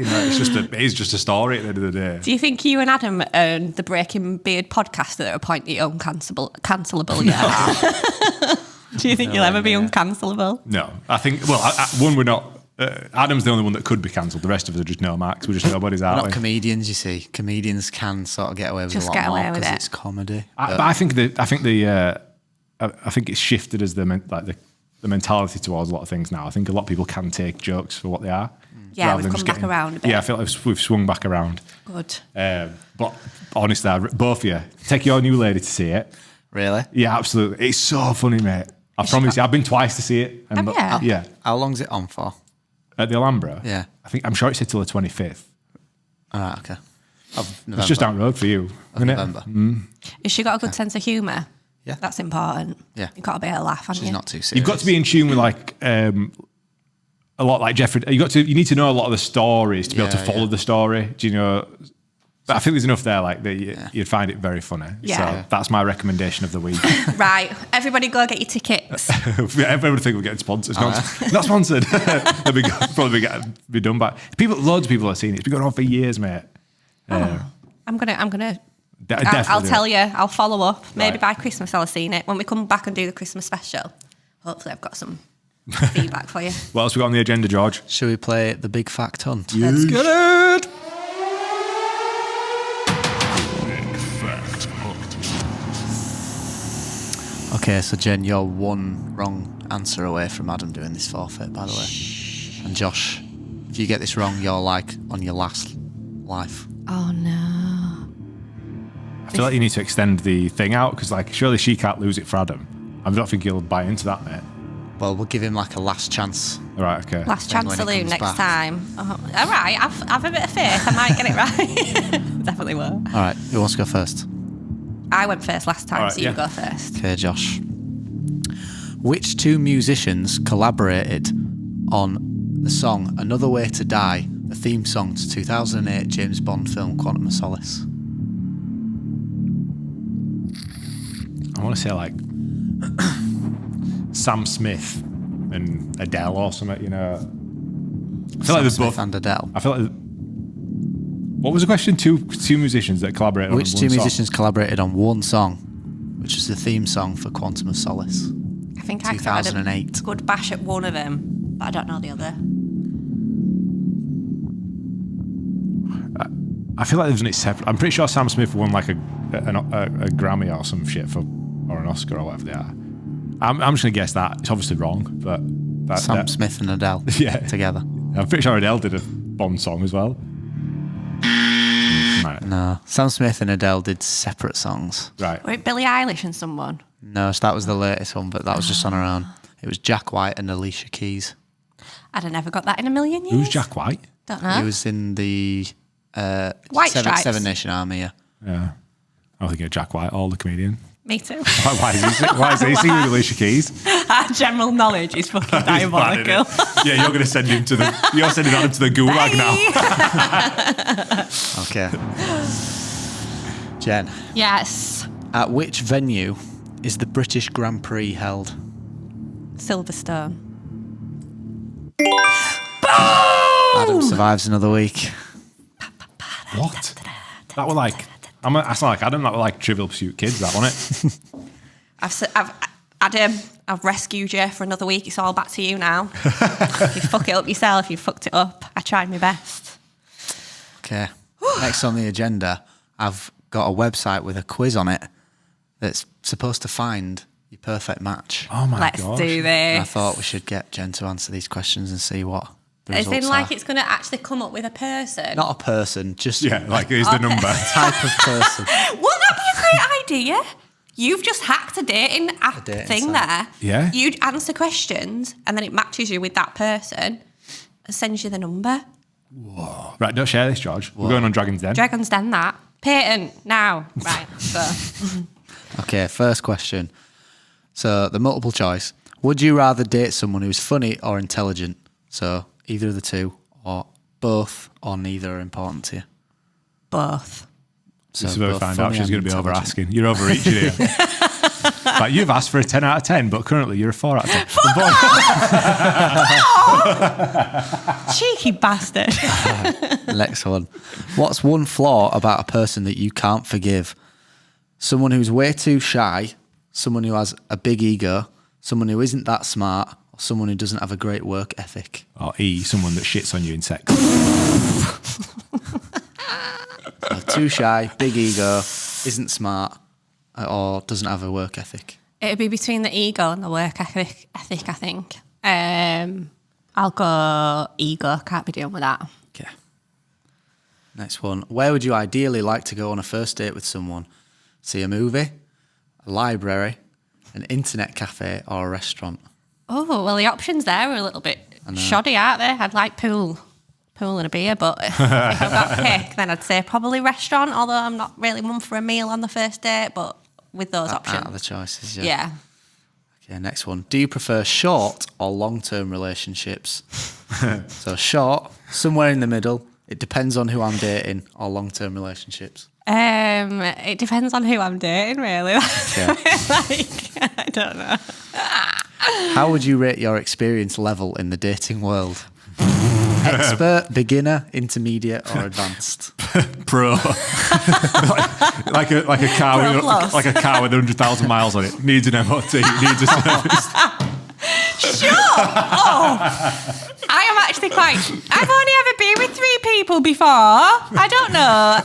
It is just a story at the end of the day. Do you think you and Adam earned the Breaking Beard podcast at a point you're uncancelable yet? Do you think you'll ever be uncancelable? No, I think. Well, one, we're not. Adam's the only one that could be cancelled. The rest of us are just no marks. We're just nobody's out. We're not comedians, you see. Comedians can sort of get away with a lot more because it's comedy. But I think it's shifted as the mentality towards a lot of things now. I think a lot of people can take jokes for what they are. Yeah, we've come back around a bit. Yeah, I feel like we've swung back around. Good. But honestly, both of you, take your new lady to see it. Really? Yeah, absolutely. It's so funny, mate. I promise you, I've been twice to see it. Have you? Yeah. How long's it on for? At the Alhambra? Yeah. I'm sure it's till the 25th. All right, okay. It's just down the road for you, isn't November. it? Has she got a good sense of humour? Yeah. That's important. Yeah. You've got to be able to laugh, haven't you? She's not too serious. You've got to be in tune with a lot like Jeffrey. You need to know a lot of the stories to be able to follow the story. Do you know? But I think there's enough there that you'd find it very funny. Yeah. So that's my recommendation of the week. Right. Everybody go get your tickets. Everyone think we're getting sponsored. Not sponsored. Probably be done by loads of people have seen it. It's been going on for years, mate. I'm gonna Definitely I'll tell you. I'll follow up. Maybe Right. by Christmas I'll have seen it. When we come back and do the Christmas special, hopefully I've got some feedback for you. What else we got on the agenda, George? Should we play the Big Fact Hunt? Let's get it. Okay, so Jen, you're one wrong answer away from Adam doing this forfeit, by the way. And Josh, if you get this wrong, you're like on your last life. Oh no. I feel like you need to extend the thing out because, surely she can't lose it for Adam. I don't think he'll buy into that, mate. Well, we'll give him like a last chance. All right, okay. Last Then chance when he saloon comes next back. time. Oh, all right, I've a bit of faith. I might get it right. Definitely will. All right, who wants to go first? I went first last time, All right, so you yeah. go first. Okay, Josh. Which two musicians collaborated on the song Another Way to Die, the theme song to 2008 James Bond film Quantum of Solace? I want to say Sam Smith and Adele or something, I feel like Sam they're Smith both. and Adele. I feel like. What was the question? Two musicians that collaborated on Which one two song? musicians collaborated on one song, which was the theme song for Quantum of Solace? I think I could have had 2008. a good bash at one of them, but I don't know the other. I feel like they've done it separate. I'm pretty sure Sam Smith won a Grammy or some shit or an Oscar or whatever they are. I'm just going to guess that. It's obviously wrong, but... Sam Smith and Adele together. I'm pretty sure Adele did a Bond song as well. Right. No, Sam Smith and Adele did separate songs. Right. Were it Billie Eilish and someone? No, so that was the latest one, but that was just on her own. It was Jack White and Alicia Keys. I'd have never got that in a million years. Who's Jack White? Don't know. He was in the White Stripes. Seven Nation Army, yeah. Yeah. I'm thinking of Jack White, all the comedian. Me too. Why is he singing with Alicia Keys? Our general knowledge is fucking diabolical. Yeah, you're going to send him to the. You're sending that to the gulag now. Okay. Jen, Yes. at which venue is the British Grand Prix held? Silverstone. Adam survives another week. What? That were like. I sound like Adam. That were like Trivial Pursuit kids. That wasn't it? Adam, I've rescued you for another week. It's all back to you now. If you fuck it up yourself, you fucked it up. I tried my best. Okay. Next on the agenda, I've got a website with a quiz on it that's supposed to find your perfect match. Oh my Let's gosh. do And I this. thought we should get Jen to answer these questions and see what the As results in, like, are. it's going to actually come up with a person. Not a person, just Yeah, like here's the number. a type of person. Wouldn't that be a great idea? You've just hacked a dating app dating thing site. there. Yeah. You answer questions and then it matches you with that person and sends you the number. Right, don't share this, George. We're going on Dragon's Den. Dragon's Den that. Patent now. Right, so. Okay, first question. So the multiple choice. Would you rather date someone who's funny or intelligent? So either of the two, or both, or neither are important to you. Both. So This is where we both find out funny she's and going to be over intelligent. asking. You're overreaching here. Like, you've asked for a 10 out of 10, but currently you're a 4 out of 10. Cheeky bastard. Next one. What's one flaw about a person that you can't forgive? Someone who's way too shy, someone who has a big ego, someone who isn't that smart, or someone who doesn't have a great work ethic. Or E, someone that shits on you in sex. So too shy, big ego, isn't smart, or doesn't have a work ethic. It'd be between the ego and the work ethic, I think. I'll go ego. Can't be dealing with that. Okay. Next one. Where would you ideally like to go on a first date with someone? See a movie, a library, an internet cafe, or a restaurant? Oh, well, the options there are a little bit shoddy, aren't they? I'd like pool and a beer, but if I've got to pick, then I'd say probably restaurant, although I'm not really one for a meal on the first date, but with those options. Out of the choices, Yeah. Okay, next one. Do you prefer short or long-term relationships? So short, somewhere in the middle. It depends on who I'm dating, or long-term relationships. It depends on who I'm dating, really. Okay. I don't know. How would you rate your experience level in the dating world? Expert, beginner, intermediate, or advanced? Pro. like a car Pro with plus. like a car with 100,000 miles on it. Needs an MOT, needs a service. Sure. Oh, I am actually I've only ever been with 3 people before. I don't know.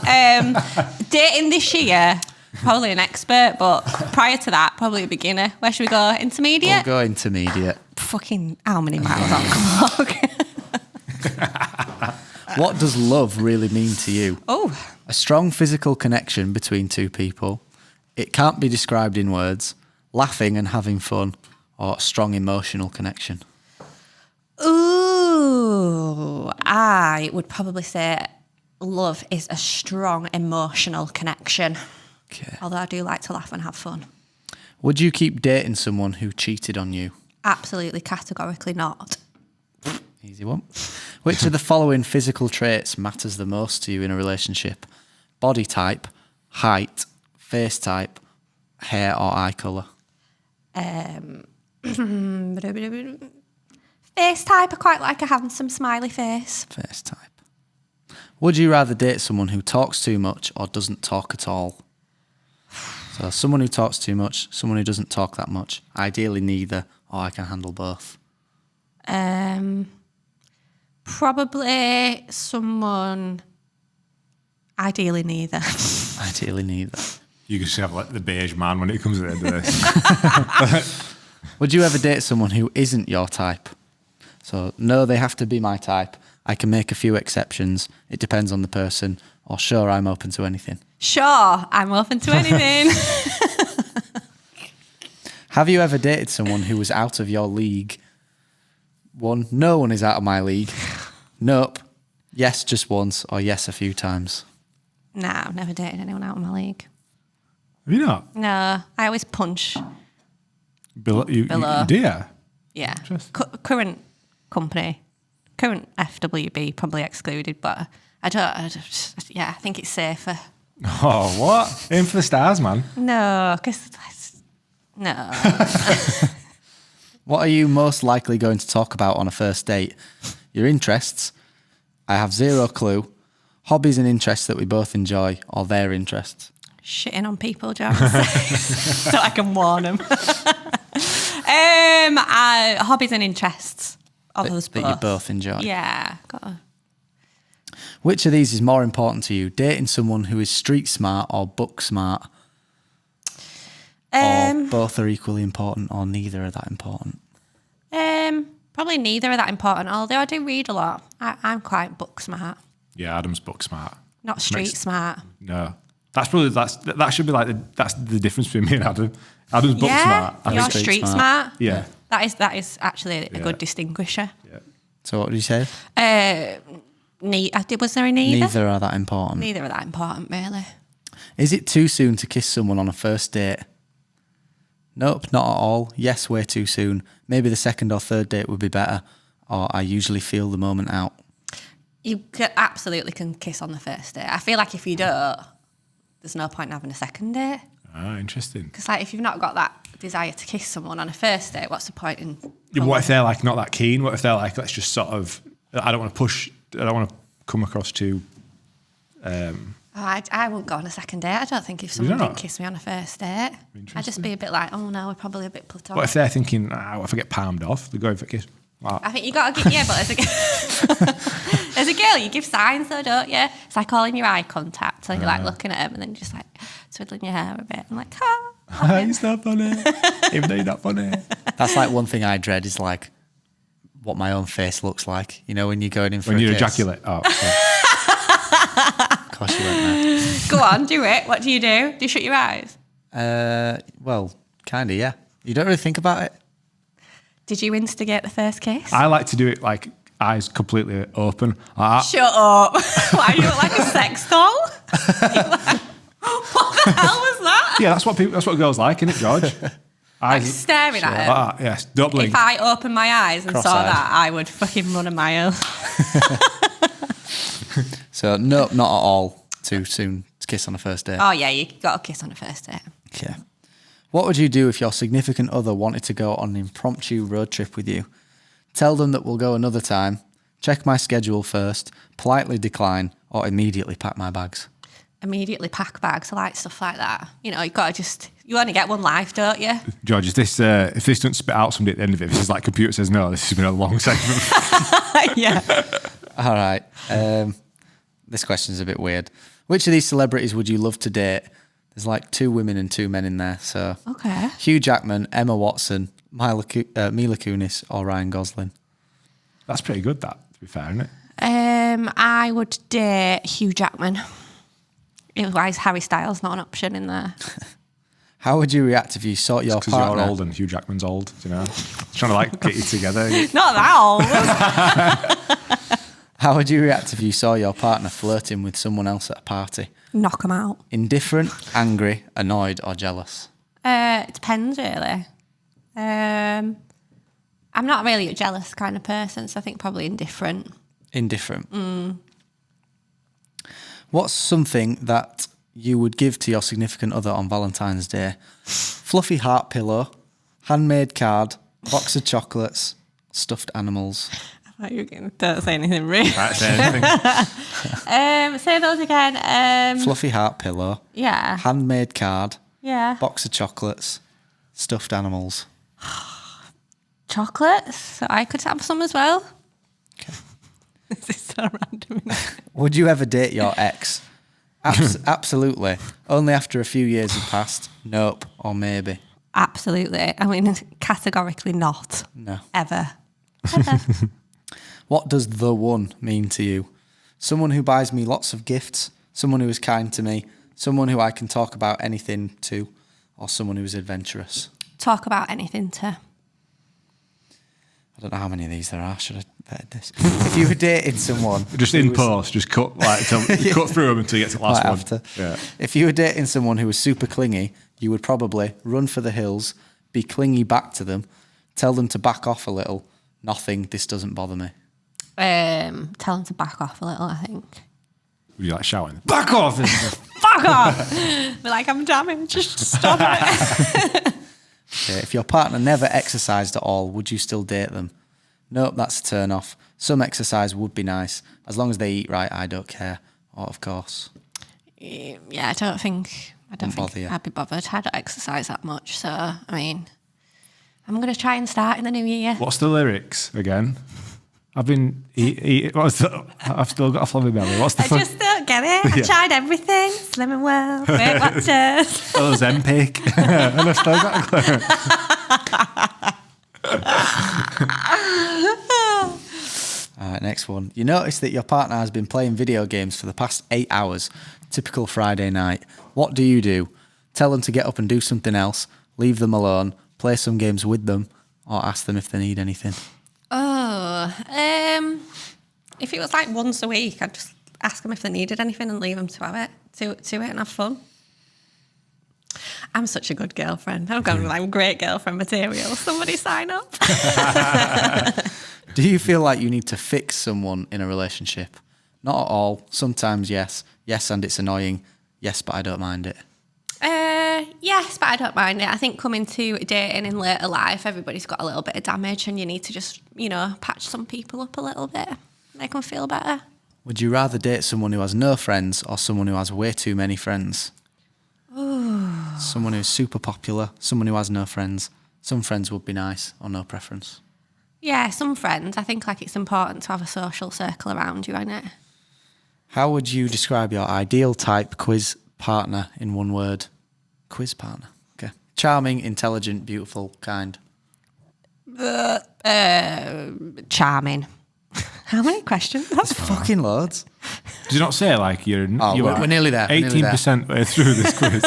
Dating this year, probably an expert, but prior to that, probably a beginner. Where should we go? Intermediate? We'll go intermediate. Fucking how many miles on clock? What does love really mean to you? Oh, A strong physical connection between two people. It can't be described in words. Laughing and having fun, or a strong emotional connection. ooh. I would probably say love is a strong emotional connection. Okay. Although I do like to laugh and have fun. Would you keep dating someone who cheated on you? Absolutely, categorically not. Easy one. Which of the following physical traits matters the most to you in a relationship? Body type, height, face type, hair or eye colour? Face type, I quite like a handsome smiley face. Face type. Would you rather date someone who talks too much or doesn't talk at all? So someone who talks too much, someone who doesn't talk that much. Ideally neither, or I can handle both. Probably someone. Ideally, neither. Ideally neither. You can just have like the beige man when it comes to the end of this. Would you ever date someone who isn't your type? So, no, they have to be my type. I can make a few exceptions. It depends on the person. Or sure, I'm open to anything. Sure, I'm open to anything. Have you ever dated someone who was out of your league? 1, no one is out of my league. Nope. Yes, just once, or yes, a few times. Nah, I've never dated anyone out of my league. Have you not? No, I always punch. Below. You do, yeah? Yeah. Interesting. Current company, current FWB probably excluded, but I think it's safer. Oh, what? Aim for the stars, man. No, because no. What are you most likely going to talk about on a first date? Your interests? I have zero clue. Hobbies and interests that we both enjoy, or their interests? Shitting on people, John, so I can warn them. Hobbies and interests of us That you both enjoy. Yeah. Gotta. Which of these is more important to you? Dating someone who is street smart or book smart? Or both are equally important, or neither are that important? Probably neither are that important, although I do read a lot. I'm quite book smart, Yeah, Adam's book smart. not street smart. No. That should be like that's the difference between me and Adam. Adam's book smart. You're street street smart. smart. Yeah. That is actually a good distinguisher. Yeah. So what did you say? Was there a neither? Neither are that important. Neither are that important, really. Is it too soon to kiss someone on a first date? Nope, not at all. Yes, way too soon. Maybe the second or third date would be better, or I usually feel the moment out. You absolutely can kiss on the first date. I feel like if you don't, there's no point in having a second date. Ah, interesting. Because like if you've not got that desire to kiss someone on a first date, what's the point in? Yeah, what if they're like not that keen? What if they're like, let's just sort of, I don't want to push, I don't want to come across too. I wouldn't go on a second date. I don't think if someone not? didn't kiss me on a first date, I'd just be a bit like, oh no, we're probably a bit platonic. What if they're thinking, what if I get palmed off? They're going for a kiss. I think you got to give, but as a girl, you give signs though, don't you? It's like all in your eye contact. So you're like looking at them and then just like twiddling your hair a bit. I'm like, It's not funny. Even though you're not funny. That's like one thing I dread is like what my own face looks like. You know, when you're going in for When a you kiss. ejaculate. Oh, yeah. Of course you went there. Go on, do it. What do? Do you shut your eyes? Well, kind of, yeah. You don't really think about it. Did you instigate the first kiss? I like to do it like eyes completely open. Shut up. Why do you look like a sex doll? What the hell was that? Yeah, that's what girls like, isn't it, George? Like Eyes staring at him. yes, don't blink. If I opened my eyes and saw Cross-eyed. that, I would fucking run a mile. So, no, not at all too soon to kiss on a first date. Oh yeah, you got to kiss on a first date. Okay. What would you do if your significant other wanted to go on an impromptu road trip with you? Tell them that we'll go another time, check my schedule first, politely decline, or immediately pack my bags? Immediately pack bags. I like stuff like that. You know, you only get one life, don't you? George, if this doesn't spit out somebody at the end of it, if this is like computer says no, this has been a long segment. Yeah. All right. This question's a bit weird. Which of these celebrities would you love to date? There's like 2 women and 2 men in there. So Okay. Hugh Jackman, Emma Watson, Mila Kunis, or Ryan Gosling? That's pretty good, that, to be fair, isn't it? I would date Hugh Jackman. Why is Harry Styles not an option in there? How would you react if you saw your Because partner? you're old and Hugh Jackman's old, you know? Trying to like get you together. Not that old. How would you react if you saw your partner flirting with someone else at a party? Knock 'em out. Indifferent, angry, annoyed, or jealous? It depends, really. I'm not really a jealous kind of person, so I think probably indifferent. Indifferent. What's something that you would give to your significant other on Valentine's Day? Fluffy heart pillow, handmade card, box of chocolates, stuffed animals. I thought you were going to don't say anything rude. Right, say anything. Say those again. Fluffy heart pillow, Yeah. handmade card, Yeah. box of chocolates, stuffed animals. Chocolates. So I could have some as well. Okay. This is so random. Would you ever date your ex? Absolutely. Only after a few years have passed. Nope. Or maybe. Absolutely. I mean, categorically not. No. Ever. Ever. What does the one mean to you? Someone who buys me lots of gifts, someone who is kind to me, someone who I can talk about anything to, or someone who is adventurous? talk about anything to. I don't know how many of these there are. Should I bet this? If you were dating someone... Just in post, just cut cut through them until you get to the last right one. after. Yeah. If you were dating someone who was super clingy, you would probably run for the hills, be clingy back to them, tell them to back off a little. Nothing, this doesn't bother me. Tell them to back off a little, I think. Would you like shouting? Back off! Fuck off! Be like, I'm damaged, just stop it. Okay, if your partner never exercised at all, would you still date them? Nope, that's a turn off. Some exercise would be nice. As long as they eat right, I don't care. Oh, of course. Yeah, I don't think bother you. I'd be bothered. I don't exercise that much, so I mean, I'm going to try and start in the new year. What's the lyrics again? I've still got a flabby belly. What's the I just don't get it. I tried everything. Slim and well, Weight Watchers. Oh, Zempic. And I've still got a clue. All right, next one. You notice that your partner has been playing video games for the past 8 hours. Typical Friday night. What do? Tell them to get up and do something else, leave them alone, play some games with them, or ask them if they need anything. Oh, if it was like once a week, I'd just ask them if they needed anything and leave them to have it, to it and have fun. I'm such a good girlfriend. I'm going to be like great girlfriend material. Somebody sign up. Do you feel like you need to fix someone in a relationship? Not at all. Sometimes yes. Yes, and it's annoying. Yes, but I don't mind it. Yes, but I don't mind it. I think coming to dating in later life, everybody's got a little bit of damage and you need to just, patch some people up a little bit, make them feel better. Would you rather date someone who has no friends or someone who has way too many friends? Ooh. Someone who's super popular, someone who has no friends. Some friends would be nice or no preference. Yeah, some friends. I think it's important to have a social circle around you, isn't it? How would you describe your ideal type quiz partner in one word? Quiz partner. Okay. Charming, intelligent, beautiful, kind. Charming. How many questions? That's fucking loads. Did you not say you're? We're nearly there. 18% way through this quiz.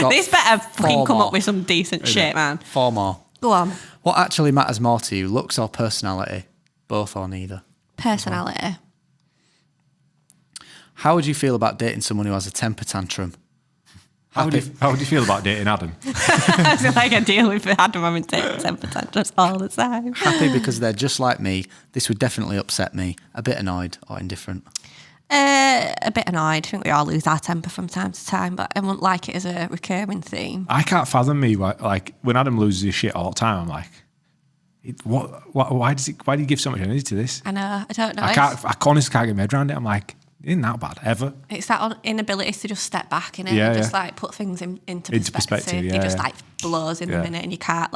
This better fucking come more. up with some decent shit, man. 4 more. Go on. What actually matters more to you, looks or personality? Both or neither? Personality. How would you feel about dating someone who has a temper tantrum? How would you feel about dating Adam? I feel like I deal with Adam having temper tantrums all the time. Happy because they're just like me. This would definitely upset me. A bit annoyed or indifferent? A bit annoyed. I think we all lose our temper from time to time, but I wouldn't like it as a recurring theme. I can't fathom me when Adam loses his shit all the time. I'm like, why do you give so much energy to this? I know. I don't know. I honestly can't get my head around it. I'm like, isn't that bad ever? It's that inability to just step back in it Yeah, and just put things into perspective. Yeah, he just blows in the Yeah. minute and you can't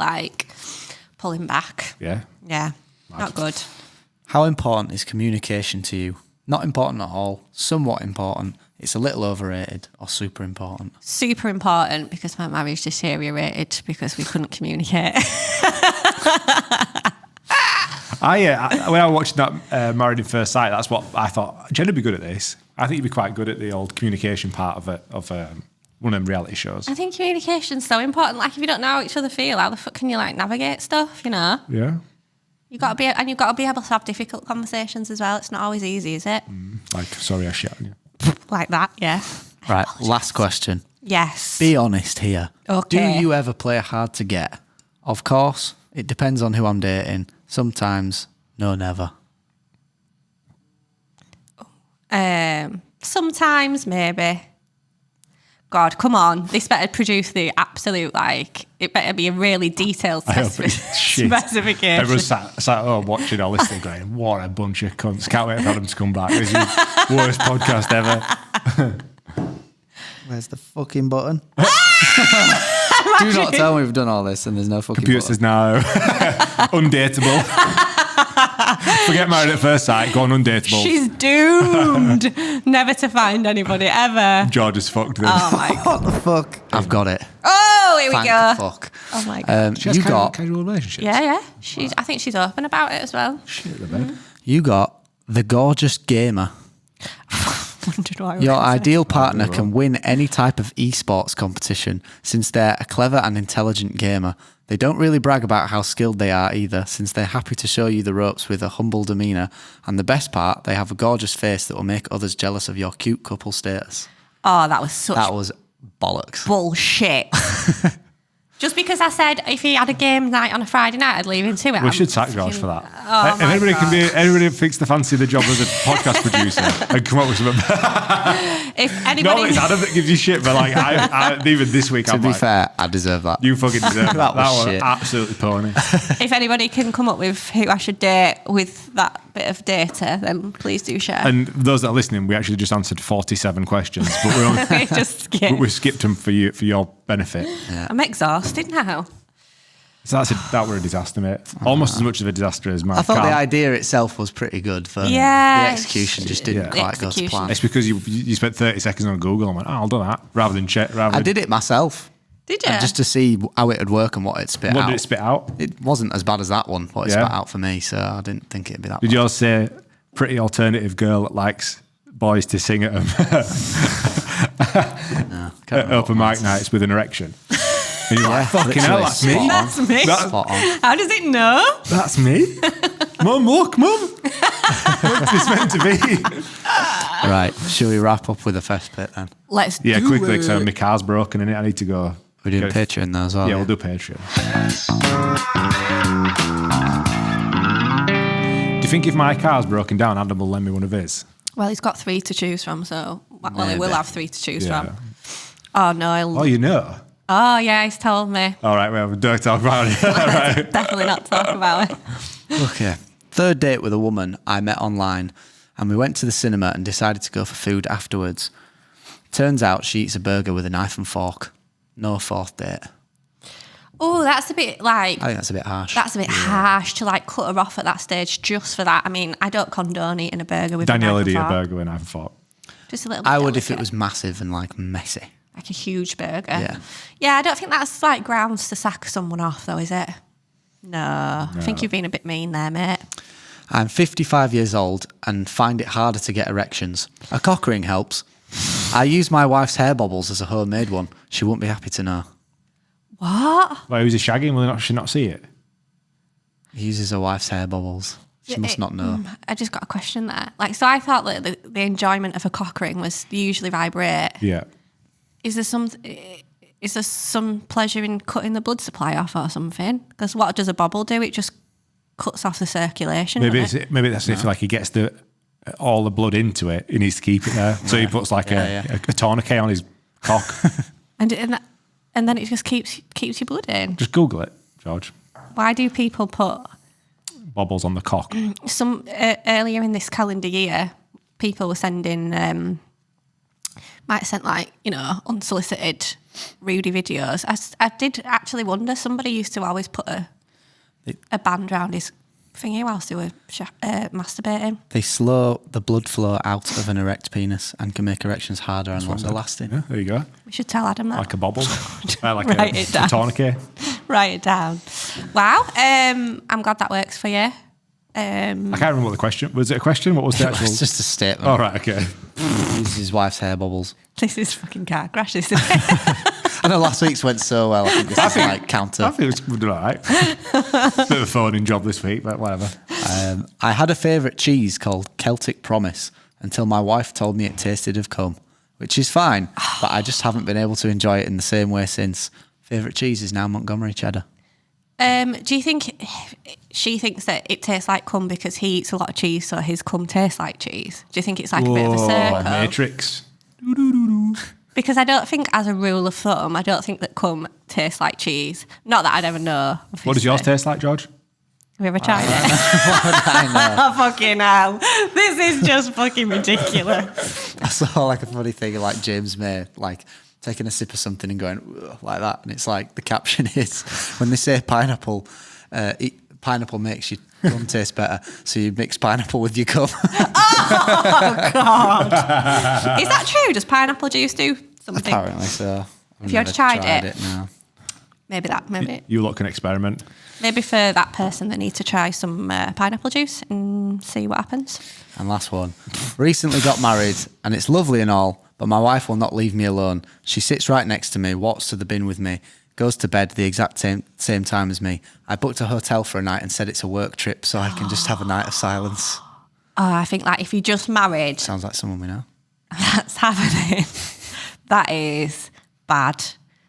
pull him back. Yeah. Yeah. Not good. How important is communication to you? Not important at all. Somewhat important. It's a little overrated or super important. Super important because my marriage deteriorated because we couldn't communicate. When I watched that Married at First Sight, that's what I thought. Jen would be good at this. I think you'd be quite good at the old communication part of one of them reality shows. I think communication's so important. If you don't know how each other feel, how the fuck can you navigate stuff? Yeah. You've got to be able to have difficult conversations as well. It's not always easy, is it? Sorry, I shit on you. Like that, yeah. Right, last question. Yes. Be honest here. Okay. Do you ever play hard to get? Of course, it depends on who I'm dating. Sometimes, no, never. Sometimes, maybe. God, come on. This better produce the absolute, it better be a really detailed specification. Everyone's sat at home watching or listening going, what a bunch of cunts. Can't wait for them to come back. This is the worst podcast ever. Where's the fucking button? Do not tell me we've done all this and there's no fucking Computer button. says no. Undateable. Forget Married at First Sight. Go on undateable. She's doomed never to find anybody ever. George is fucked then. Oh my God. What the fuck? I've got it. Oh, here we Thank go. fuck. Oh my God. She has You got casual relationships. Yeah. I think she's open about it as well. Shit the bed. you got the gorgeous gamer. Wondered why. Your ideal partner can win any type of esports competition since they're a clever and intelligent gamer. They don't really brag about how skilled they are either, since they're happy to show you the ropes with a humble demeanour. And the best part, they have a gorgeous face that will make others jealous of your cute couple status. Oh, that was such That was bollocks. bullshit. Just because I said if he had a game night on a Friday night, I'd leave him to it. We should sack George for that. Oh, If anybody thinks they fancy the job as a podcast producer and come up with something. If No, anybody, it's Adam that gives you shit, but like, I even this week, To I'm be like, fair, I deserve that. you fucking deserve that. That was That shit. absolutely pony. if anybody can come up with who I should date with that bit of data, then please do share. And those that are listening, we actually just answered 47 questions, but we only, Just skip. we skipped them for your benefit. I'm exhausted now. So that were a disaster, mate. Almost as much of a disaster as my I thought car. the idea itself was pretty good, but Yeah. the execution just didn't Yeah. quite go to Execution. plan. It's because you spent 30 seconds on Google and went, oh, I'll do that, rather than check. I did it myself. Did you? Just to see how it would work and what it'd spit What out. did it spit out? It wasn't as bad as that one, what it Yeah. spat out for me, so I didn't think it'd be that Did bad. yours say pretty alternative girl that likes boys to sing at them Can't at remember open what mic nights with an erection? And you're like, Yeah, fucking hell, literally that's me. spot on. That's me. Spot on. How does it know? That's me. Mum, look, Mum. What's this meant to be? Right, shall we wrap up with the first bit then? Let's Yeah, do quickly, it. because my car's broken and I need to go. We're doing Get- Patreon though as well. Yeah, we'll do Patreon. Do you think if my car's broken down, Adam will lend me one of his? Well, he's got 3 to choose from, so he will Maybe. have 3 to choose Yeah. from. Oh no, Oh, you know. Oh yeah, he's told me. All right, well, don't talk about it. All right. Definitely not talk about it. Okay. Third date with a woman I met online, and we went to the cinema and decided to go for food afterwards. Turns out she eats a burger with a knife and fork. No fourth date. Oh, that's a bit like I think that's a bit harsh. that's a bit harsh to like cut her off at that stage just for that. I mean, I don't condone eating a burger with Danielle a would knife eat and a fork. burger with a knife and fork. Just a little bit I would if it delicate. was massive and like messy. Like a huge burger. Yeah. Yeah, I don't think that's like grounds to sack someone off though, is it? No. I think you've been a bit mean there, mate. I'm 55 years old and find it harder to get erections. A cock ring helps. I use my wife's hair bobbles as a homemade one. She won't be happy to know. What? Why, who's he shagging? Will she not see it? He uses her wife's hair bobbles. She must not know. I just got a question there. Like, so I thought that the enjoyment of a cock ring was they usually vibrate. Yeah. Is there some pleasure in cutting the blood supply off or something? Because what does a bobble do? It just cuts off the circulation. Maybe doesn't it's, maybe that's if like he gets all the blood into it, he needs to keep it there. So he puts like a tourniquet on his cock. and then it just keeps your blood in. Just Google it, George. Why do people put Bobbles on the cock. some earlier in this calendar year? People were sending might have sent like unsolicited Rudy videos. I did actually wonder. Somebody used to always put a band around his thingy whilst they were masturbating. They slow the blood flow out of an erect penis and can make erections harder and longer lasting. Yeah, there you go. We should tell Adam that. Like a bobble. Like Write it down. a tourniquet. Write it down. Wow. I'm glad that works for you. I can't remember what the question was. It a question? What was the actual? It's just a statement. Oh, right, okay. He uses his wife's hair bubbles. This is fucking car crash, isn't it? I know last week's went so well. I think this is like counter. I think we're doing all right. Bit of a phoning job this week, but whatever. I had a favourite cheese called Celtic Promise until my wife told me it tasted of cum, which is fine, but I just haven't been able to enjoy it in the same way since. Favourite cheese is now Montgomery cheddar. Do you think she thinks that it tastes like cum because he eats a lot of cheese, so his cum tastes like cheese? Do you think it's like a bit of a circle? Matrix. Because I don't think, as a rule of thumb, I don't think that cum tastes like cheese. Not that I'd ever know. Obviously. What does yours taste like, George? Have you ever tried it? I know. Oh, fucking hell. This is just fucking ridiculous. I saw like a funny thing like James May, like taking a sip of something and going "Ugh," like that. And it's like the caption is when they say pineapple, pineapple makes your cum taste better. So you mix pineapple with your cum. Oh, God. Is that true? Does pineapple juice do something? Apparently so. Have you ever tried it? No. Maybe You lot can experiment. maybe for that person they need to try some pineapple juice and see what happens. And last one. Recently got married and it's lovely and all, but my wife will not leave me alone. She sits right next to me, walks to the bin with me, goes to bed the exact same time as me. I booked a hotel for a night and said it's a work trip so I can just have a night of silence. Oh, I think like if you're just married, Sounds like someone we know. that's happening. That is bad.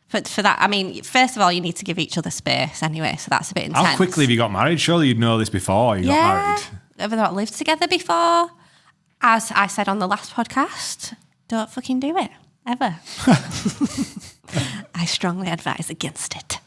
For that, I mean, first of all, you need to give each other space anyway, so that's a bit intense. How quickly have you got married? Surely you'd know this before you got married. Have they not lived together before? As I said on the last podcast, don't fucking do it, ever. I strongly advise against it.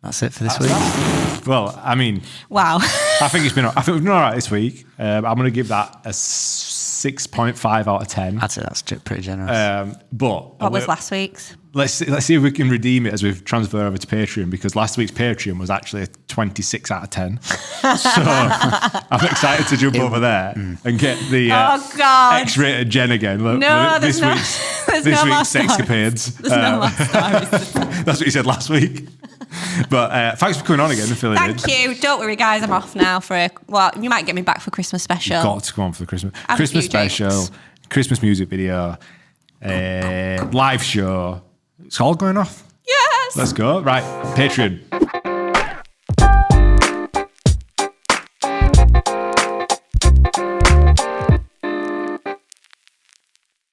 That's it for this week. Well, I mean, Wow. I think it's been all right this week. I'm going to give that a 6.5 out of 10. I'd say that's pretty generous. But What was last week's? Let's see if we can redeem it as we've transferred over to Patreon, because last week's Patreon was actually a 26 out of 10. So I'm excited to jump over there and get the X-rated Jen again. Look, No, this there's week's no more sexcapades. There's no more stories. That's what you said last week. But thanks for coming on again and filling in. Thank you. Don't worry, guys. I'm off now you might get me back for Christmas special. Got to come on for the Christmas Have a few special, drinks. Christmas music video, live show. It's all going off. Yes. Let's go. Right, Patreon.